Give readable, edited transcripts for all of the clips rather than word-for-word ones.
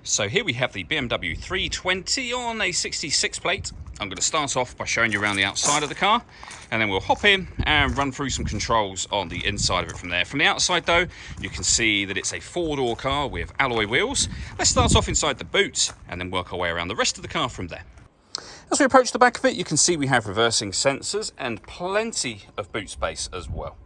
So here we have the BMW 320 on a 66 plate. I'm going to start off by showing you around the outside of the car, and then we'll hop in and run through some controls on the inside of it from there. From the outside though, you can see that it's a four-door car with alloy wheels. Let's start off inside the boot and then work our way around the rest of the car from there. As we approach the back of it, you can see we have reversing sensors and plenty of boot space as well.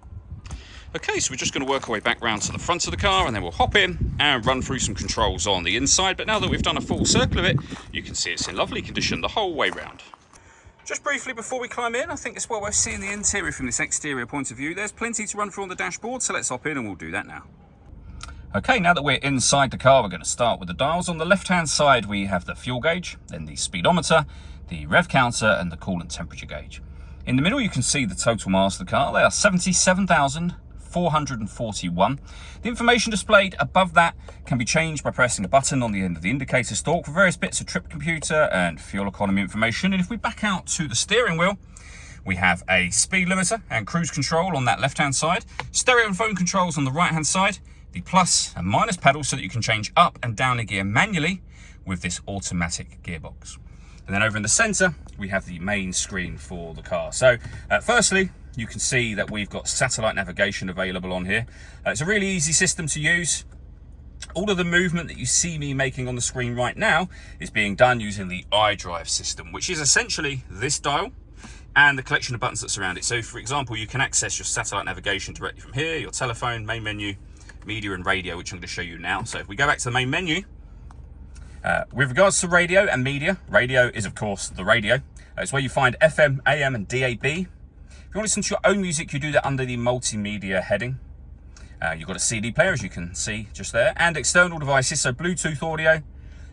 Okay, so we're just going to work our way back round to the front of the car, and then we'll hop in and run through some controls on the inside. But now that we've done a full circle of it, you can see it's in lovely condition the whole way round. Just briefly before we climb in, I think it's well worth seeing the interior from this exterior point of view. There's plenty to run through on the dashboard, so let's hop in and we'll do that now. Okay, now that we're inside the car, we're going to start with the dials. On the left-hand side, we have the fuel gauge, then the speedometer, the rev counter, and the coolant temperature gauge. In the middle, you can see the total miles of the car. They are 77,441. The information displayed above that can be changed by pressing a button on the end of the indicator stalk for various bits of trip computer and fuel economy information. And if we back out to the steering wheel, we have a speed limiter and cruise control on that left-hand side, stereo and phone controls on the right-hand side, the plus and minus pedals so that you can change up and down a gear manually with this automatic gearbox. And then over in the center, we have the main screen for the car. So firstly, you can see that we've got satellite navigation available on here. It's a really easy system to use. All of the movement that you see me making on the screen right now is being done using the iDrive system, which is essentially this dial and the collection of buttons that surround it. So for example, you can access your satellite navigation directly from here, your telephone, main menu, media and radio, which I'm going to show you now. So if we go back to the main menu, with regards to radio and media, radio is of course the radio. It's where you find FM, AM and DAB. If you want to listen to your own music, you do that under the multimedia heading. You've got a CD player, as you can see just there, and external devices, so Bluetooth audio,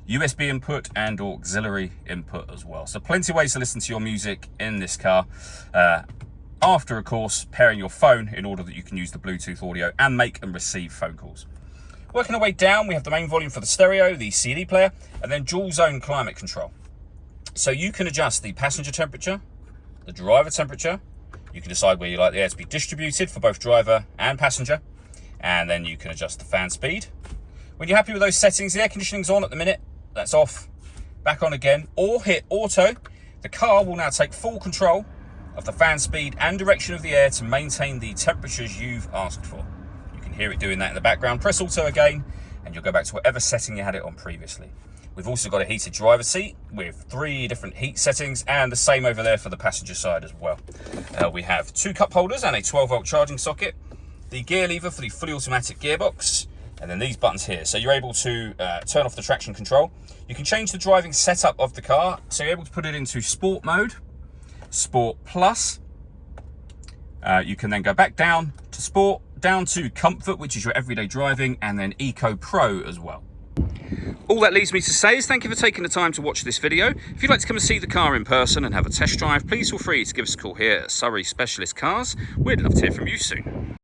USB input and auxiliary input as well. So plenty of ways to listen to your music in this car. After, of course, pairing your phone in order that you can use the Bluetooth audio and make and receive phone calls. Working our way down, we have the main volume for the stereo, the CD player, and then dual zone climate control. So you can adjust the passenger temperature, the driver temperature. You can decide where you like the air to be distributed for both driver and passenger. And then you can adjust the fan speed. When you're happy with those settings, the air conditioning's on at the minute. That's off, back on again, or hit auto. The car will now take full control of the fan speed and direction of the air to maintain the temperatures you've asked for. Hear it doing that in the background. Press auto again and you'll go back to whatever setting you had it on previously. We've also got a heated driver seat with 3 different heat settings, and the same over there for the passenger side as well. We have 2 cup holders and a 12-volt charging socket, the gear lever for the fully automatic gearbox, and then these buttons here. So you're able to turn off the traction control. You can change the driving setup of the car, so you're able to put it into sport mode, sport plus. You can then go back down to sport, down to comfort, which is your everyday driving, and then Eco Pro as well. All that leaves me to say is thank you for taking the time to watch this video. If you'd like to come and see the car in person and have a test drive, please feel free to give us a call here at Surrey Specialist Cars. We'd love to hear from you soon.